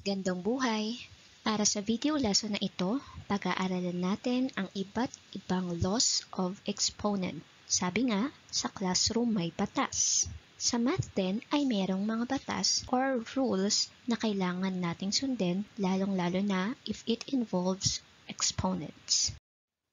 Gandang buhay! Para sa video lesson na ito, pag-aaralan natin ang iba't ibang laws of exponent. Sabi nga, sa classroom may batas. Sa math din ay merong mga batas or rules na kailangan nating sundin, lalong-lalo na if it involves exponents.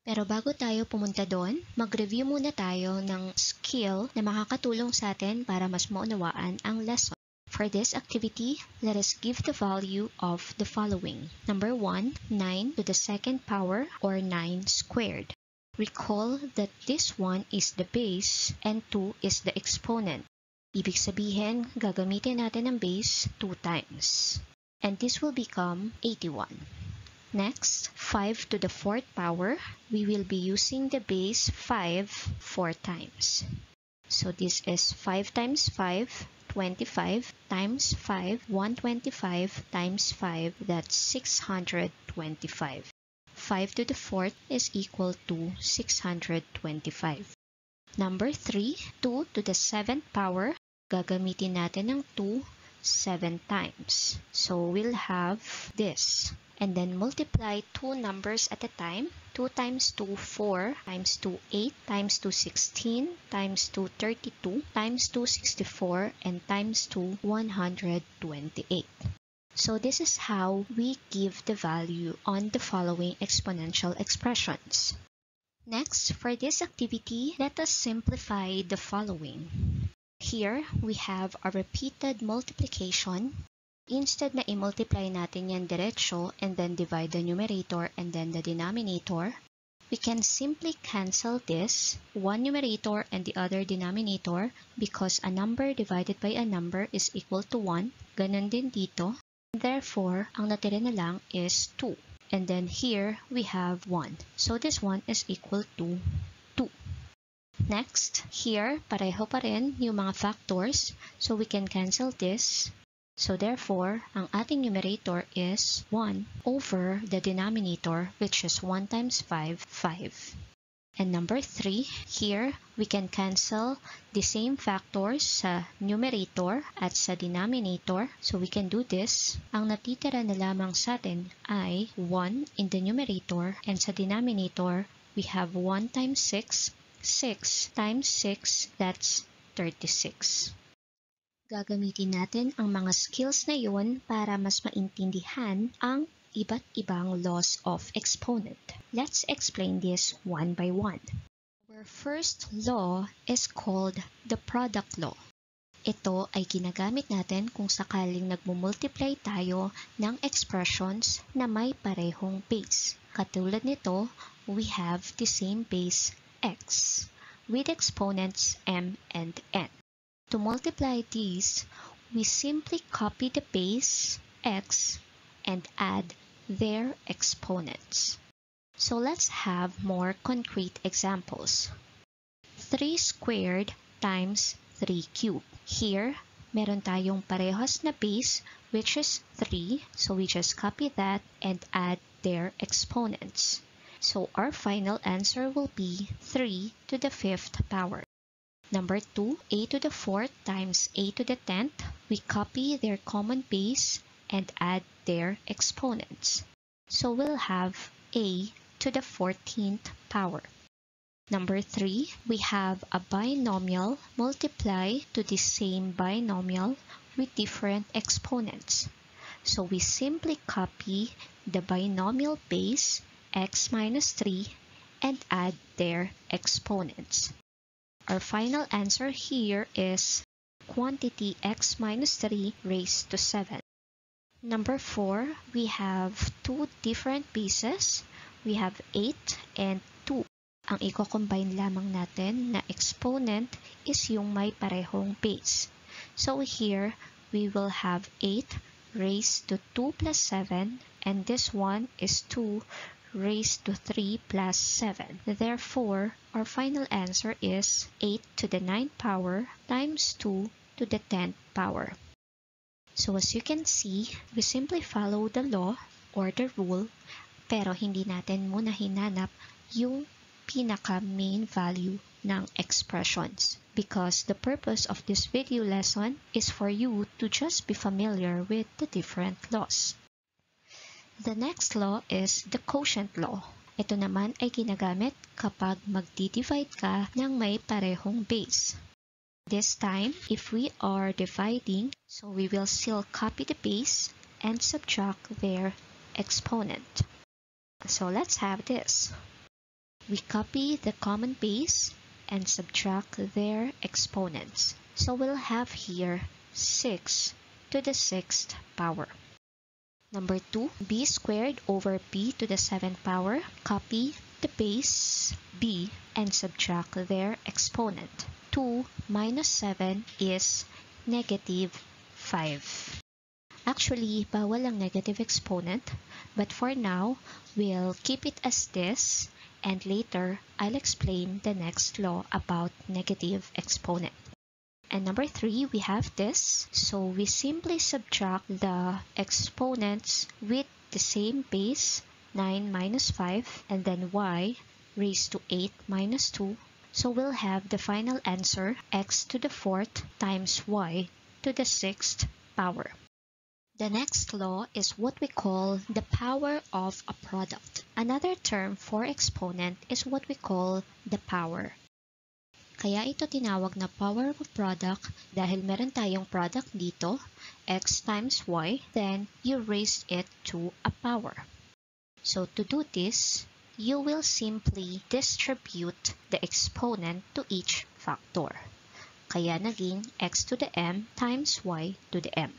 Pero bago tayo pumunta doon, mag-review muna tayo ng skill na makakatulong sa atin para mas maunawaan ang lesson. For this activity, let us give the value of the following. Number 1, 9 to the second power or 9 squared. Recall that this one is the base and 2 is the exponent. Ibig sabihin, gagamitin natin ang base 2 times. And this will become 81. Next, 5 to the fourth power, we will be using the base 5 4 times. So this is 5 times 5, 25 times 5, 125 times 5, that's 625. 5 to the fourth is equal to 625. Number 3, 2 to the seventh power, gagamitin natin ng 2 7 times. So we'll have this. And then multiply two numbers at a time. 2 times 2, 4, times 2, 8, times 2, 16, times 2, 32, times 2, 64, and times 2, 128. So this is how we give the value on the following exponential expressions. Next, for this activity, let us simplify the following. Here, we have a repeated multiplication. Instead na i-multiply natin yan diretsyo and then divide the numerator and then the denominator, we can simply cancel this, one numerator and the other denominator, because a number divided by a number is equal to 1. Ganon din dito. Therefore, ang natira na lang is 2. And then here, we have 1. So this one is equal to 2. Next, here, pareho pa rin yung mga factors. So we can cancel this. So therefore, ang ating numerator is 1 over the denominator, which is 1 times 5, 5. And number 3, here, we can cancel the same factors sa numerator at sa denominator. So we can do this. Ang natitira na lamang sa atin ay 1 in the numerator, and sa denominator, we have 1 times 6. 6 times 6, that's 36. Gagamitin natin ang mga skills na yun para mas maintindihan ang iba't ibang laws of exponent. Let's explain this one by one. Our first law is called the product law. Ito ay ginagamit natin kung sakaling nagmumultiply tayo ng expressions na may parehong base. Katulad nito, we have the same base x with exponents m and n. To multiply these, we simply copy the base x and add their exponents. So let's have more concrete examples. 3 squared times 3 cubed. Here, meron tayong parehas na base, which is 3. So we just copy that and add their exponents. So our final answer will be 3 to the 5th power. Number 2, a to the 4th times a to the 10th. We copy their common base and add their exponents. So we'll have a to the 14th power. Number 3, we have a binomial multiply to the same binomial with different exponents. So we simply copy the binomial base x minus 3 and add their exponents. Our final answer here is quantity x minus 3 raised to 7. Number 4, we have two different bases. We have 8 and 2. Ang i-combine lamang natin na exponent is yung may parehong base. So here, we will have 8 raised to 2 plus 7, and this one is 2 raised to 3 plus 7. Therefore, our final answer is 8 to the 9th power times 2 to the 10th power. So as you can see, we simply follow the law or the rule, pero hindi natin muna hinanap yung pinaka-main value ng expressions, because the purpose of this video lesson is for you to just be familiar with the different laws. The next law is the quotient law. Ito naman ay ginagamit kapag magdi-divide ka ng may parehong base. This time, if we are dividing, so we will still copy the base and subtract their exponent. So let's have this. We copy the common base and subtract their exponents. So we'll have here 6 to the 6th power. Number 2, b squared over b to the 7th power. Copy the base b and subtract their exponent. 2 minus 7 is negative 5. Actually, bawal ang negative exponent, but for now, we'll keep it as this, and later, I'll explain the next law about negative exponent. And number 3, we have this. So we simply subtract the exponents with the same base, 9 minus 5, and then y raised to 8 minus 2. So we'll have the final answer, x to the 4th times y to the 6th power. The next law is what we call the power of a product. Another term for exponent is what we call the power. Kaya ito tinawag na power of a product dahil meron tayong product dito, x times y, then you raise it to a power. So to do this, you will simply distribute the exponent to each factor. Kaya naging x to the m times y to the m.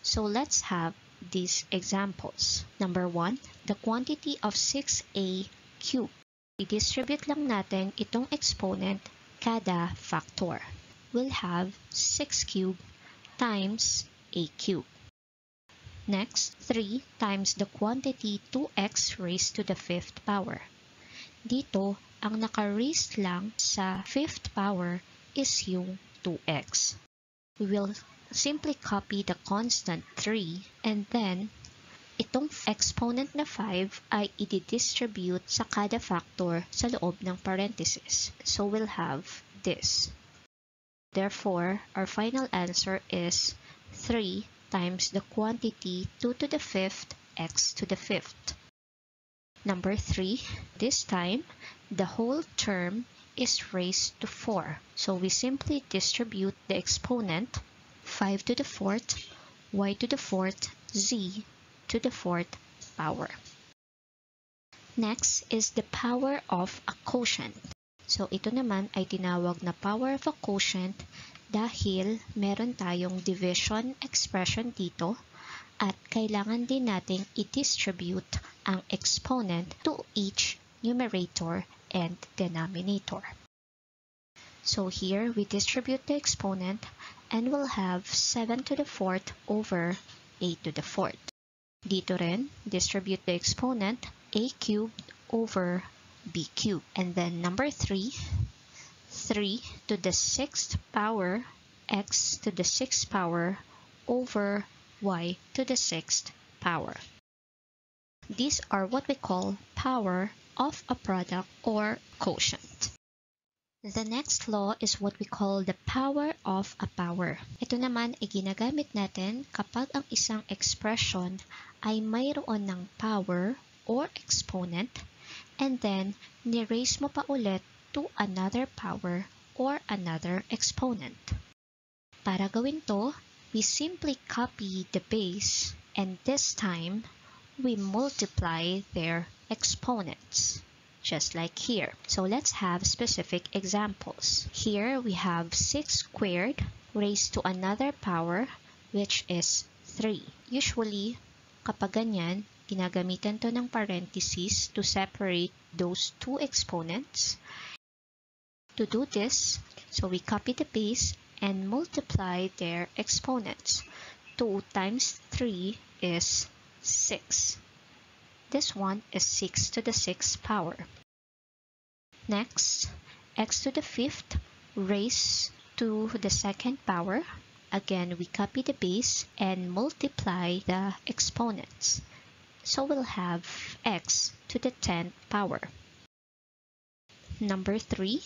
So let's have these examples. Number 1, the quantity of 6a cubed. I-distribute lang natin itong exponent kada factor. We'll have 6 cubed times a cubed. Next, 3 times the quantity 2x raised to the 5th power. Dito, ang naka-raised lang sa 5th power is yung 2x. We will simply copy the constant 3 and then itong exponent na 5 ay i-distribute sa kada factor sa loob ng parenthesis. So we'll have this. Therefore, our final answer is 3 times the quantity 2 to the 5th x to the 5th. Number 3, this time, the whole term is raised to 4. So we simply distribute the exponent 5 to the 4th, y to the 4th, z to the 4th power. Next is the power of a quotient. So ito naman ay tinawag na power of a quotient dahil meron tayong division expression dito at kailangan din nating i-distribute ang exponent to each numerator and denominator. So here we distribute the exponent and we'll have 7 to the 4th over a to the 4th. Dito rin, distribute the exponent a cubed over b cubed. And then number 3, 3 to the 6th power x to the 6th power over y to the 6th power. These are what we call power of a product or quotient. The next law is what we call the power of a power. Ito naman ay ginagamit natin kapag ang isang expression ay mayroon ng power or exponent and then ni-raise mo pa ulit to another power or another exponent. Para gawin to, we simply copy the base and this time we multiply their exponents, just like here. So let's have specific examples. Here we have 6 squared raised to another power, which is 3. Usually, kapag ganyan, ginagamitan to ng parentheses to separate those two exponents. To do this, so we copy the base and multiply their exponents. 2 times 3 is 6. This one is 6 to the 6th power. Next, x to the 5th raised to the 2nd power. Again, we copy the base and multiply the exponents. So we'll have x to the 10th power. Number 3,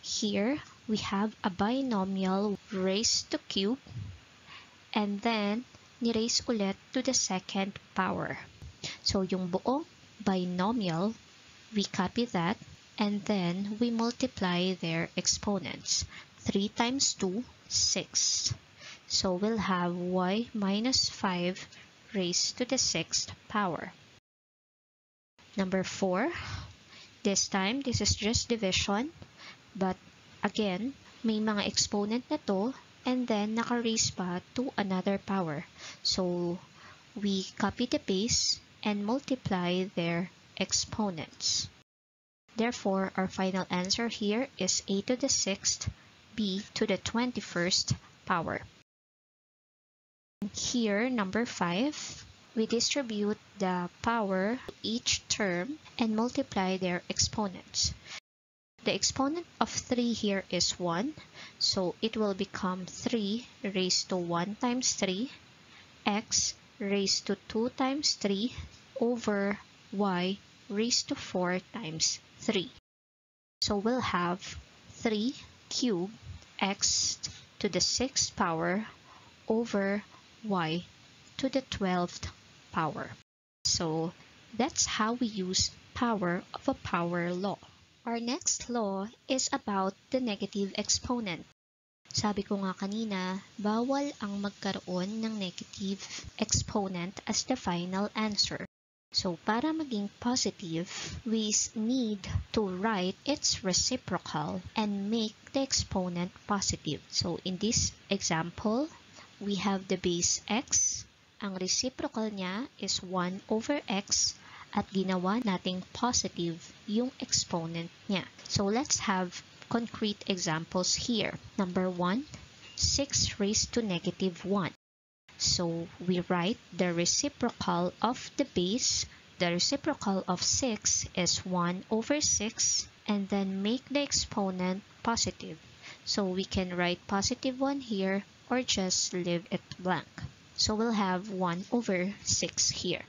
Here, we have a binomial raised to cube, and then ni-raise ulit to the second power. So, yung buong binomial, we copy that, and then we multiply their exponents. 3 times 2, 6. So, we'll have y minus 5 raised to the 6th power. Number 4. This time, this is just division, but again, may mga exponent na to, and then naka-raise pa to another power. So, we copy the base and multiply their exponents. Therefore, our final answer here is a to the 6th, b to the 21st power. Here, number 5, we distribute the power to each term and multiply their exponents. The exponent of 3 here is 1, so it will become 3 raised to 1 times 3, x raised to 2 times 3 over y raised to 4 times 3. So we'll have 3 cubed x to the 6th power over y to the 12th power. So that's how we use power of a power law. Our next law is about the negative exponent. Sabi ko nga kanina, bawal ang magkaroon ng negative exponent as the final answer. So para maging positive, we need to write its reciprocal and make the exponent positive. So in this example, we have the base x. Ang reciprocal niya is 1 over x at ginawa nating positive yung exponent niya. So let's have concrete examples here. Number 1, 6 raised to negative 1. So we write the reciprocal of the base. The reciprocal of 6 is 1 over 6, and then make the exponent positive. So we can write positive 1 here or just leave it blank. So we'll have 1 over 6 here.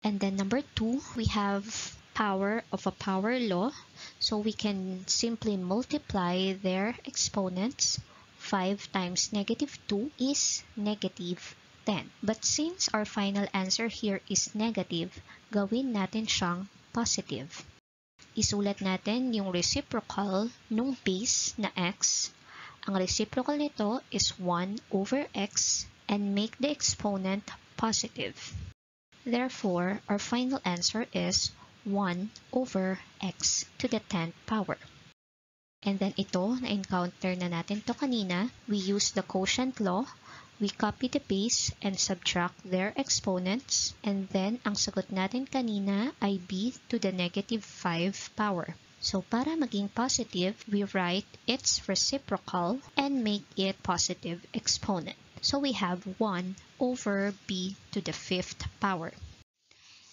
And then number 2, we have power of a power law. So we can simply multiply their exponents. 5 times negative 2 is negative 10. But since our final answer here is negative, gawin natin siyang positive. Isulat natin yung reciprocal nung base na x. Ang reciprocal nito is 1 over x and make the exponent positive. Therefore, our final answer is 1 over x to the 10th power. And then ito, na-encounter na natin to kanina. We use the quotient law. We copy the base and subtract their exponents. And then, ang sagot natin kanina ay b to the negative 5 power. So, para maging positive, we write its reciprocal and make it positive exponent. So, we have 1 over b to the 5th power.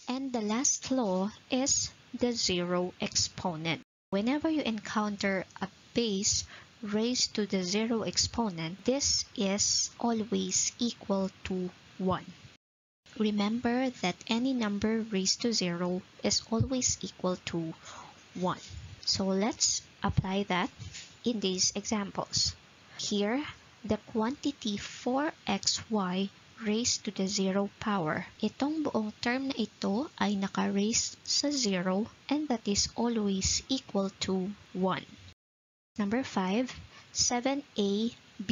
And the last law is the zero exponent. Whenever you encounter a base raised to the zero exponent, this is always equal to 1. Remember that any number raised to 0 is always equal to 1. So let's apply that in these examples. Here, the quantity 4xy raised to the 0 power. Itong buong term na ito ay naka-raise sa 0 and that is always equal to 1. Number 5, 7ab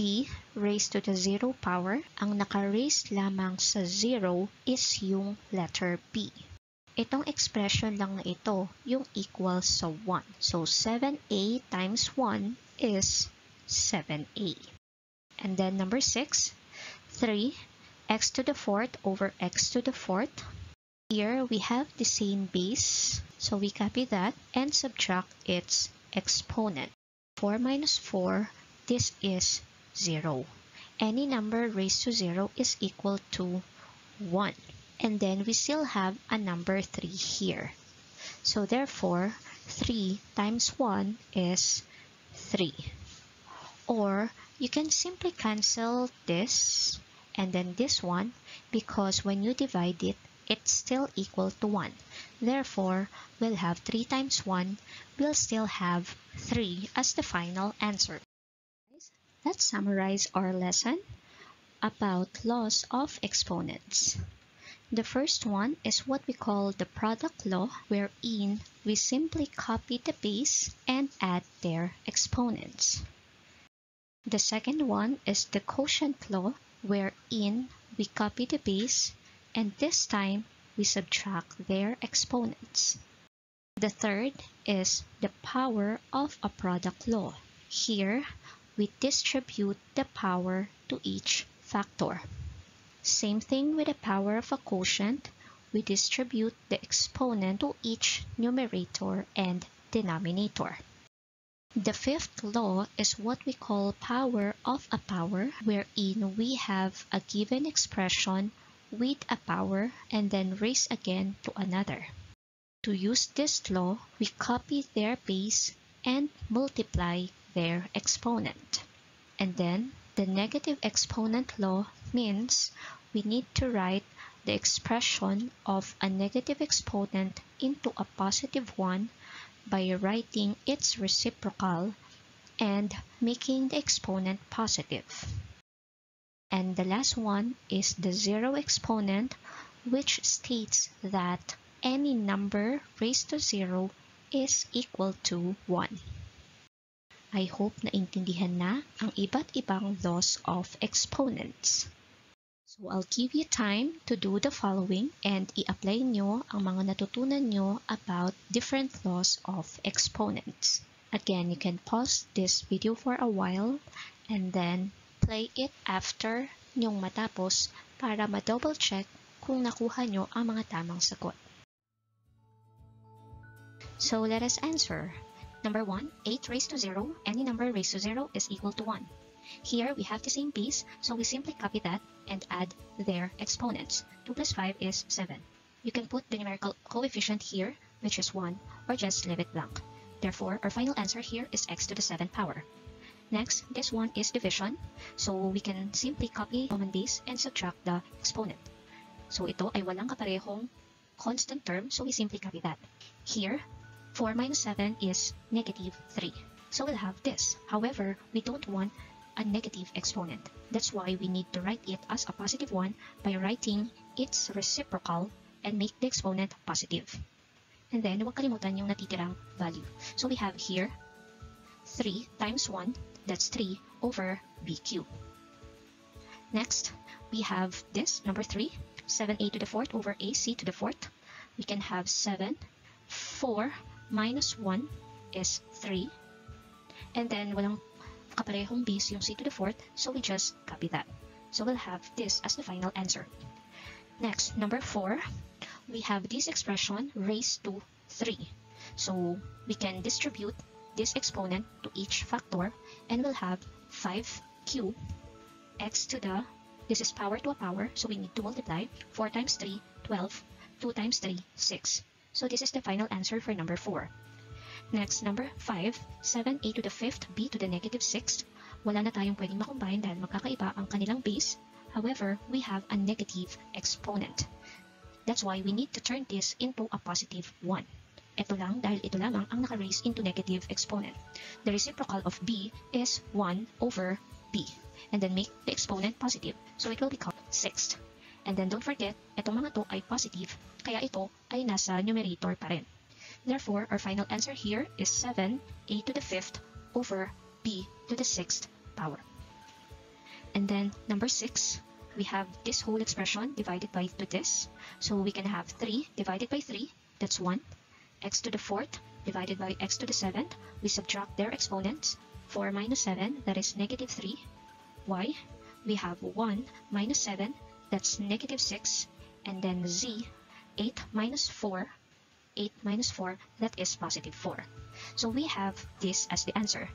raised to the 0 power. Ang naka-raise lamang sa 0 is yung letter b. Itong expression lang na ito, yung equal sa 1. So 7a times 1 is 7a. And then number 6, 3 x to the 4th over x to the 4th. Here, we have the same base, so we copy that and subtract its exponent. 4 minus 4, this is 0. Any number raised to 0 is equal to 1. And then we still have a number 3 here. So therefore, 3 times 1 is 3. Or you can simply cancel this and then this one, because when you divide it, it's still equal to 1. Therefore, we'll have 3 times 1, we'll still have 3 as the final answer. Let's summarize our lesson about laws of exponents. The first one is what we call the product law, wherein we simply copy the base and add their exponents. The second one is the quotient law, wherein we copy the base and this time we subtract their exponents. The third is the power of a product law. Here, we distribute the power to each factor. Same thing with the power of a quotient, we distribute the exponent to each numerator and denominator. The fifth law is what we call power of a power, wherein we have a given expression with a power and then raise again to another. To use this law, we copy their base and multiply their exponent. And then the negative exponent law means we need to write the expression of a negative exponent into a positive one by writing its reciprocal and making the exponent positive. And the last one is the zero exponent, which states that any number raised to 0 is equal to 1. I hope naintindihan na ang iba't ibang laws of exponents. So I'll give you time to do the following and i-apply nyo ang mga natutunan nyo about different laws of exponents. Again, you can pause this video for a while and then play it after nyong matapos para ma-double check kung nakuha nyo ang mga tamang sagot. So let us answer. Number 1, 8 raised to 0, any number raised to 0 is equal to 1. Here we have the same base, so we simply copy that and add their exponents. 2 plus 5 is 7. You can put the numerical coefficient here, which is 1, or just leave it blank. Therefore, our final answer here is x to the 7th power. Next, this one is division, so we can simply copy common base and subtract the exponent. So ito ay walang kaparehong constant term, so we simply copy that. Here, 4 minus 7 is negative 3. So we'll have this. However, we don't want a negative exponent. That's why we need to write it as a positive one by writing its reciprocal and make the exponent positive. And then, huwag kalimutan yung natitirang value. So we have here 3 times 1, that's 3 over b cubed. Next, we have this, number 3, 7a to the 4th over ac to the 4th. We can have 7, 4 minus 1 is 3. And then, walang kaparehong base yung c to the 4th, so we just copy that. So we'll have this as the final answer. Next, number 4, we have this expression raised to 3. So we can distribute this exponent to each factor, and we'll have 5 cubed x to the, this is power to a power, so we need to multiply 4 times 3, 12, 2 times 3, 6. So this is the final answer for number 4. Next, number 5, 7a to the 5th, b to the negative 6th. Wala na tayong pwedeng makombine dahil magkakaiba ang kanilang base. However, we have a negative exponent. That's why we need to turn this into a positive 1. Ito lang dahil ito lamang ang naka-raise into negative exponent. The reciprocal of b is 1 over b. And then make the exponent positive. So it will become 6th. And then don't forget, itong mga to ay positive, kaya ito ay nasa numerator pa rin. Therefore, our final answer here is 7a to the 5th over b to the 6th power. And then number 6, we have this whole expression divided by to this. So we can have 3 divided by 3, that's 1. X to the 4th divided by x to the 7th, we subtract their exponents. 4 minus 7, that is negative 3. Y, we have 1 minus 7, that's negative 6, and then z, 8 minus 4, that is positive 4. So we have this as the answer.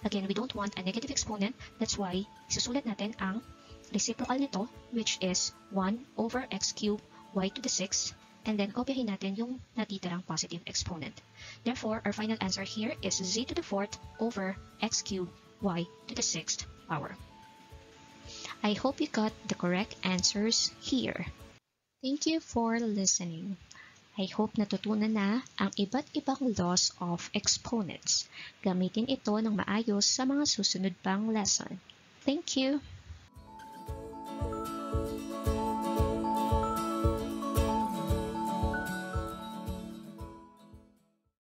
Again, we don't want a negative exponent, that's why isusulat natin ang reciprocal nito, which is 1 over x cubed y to the 6, and then kopyahin natin yung natitirang positive exponent. Therefore, our final answer here is z to the 4th over x cubed y to the 6th power. I hope you got the correct answers here. Thank you for listening. I hope natutunan na ang iba't ibang laws of exponents. Gamitin ito ng maayos sa mga susunod pang lesson. Thank you!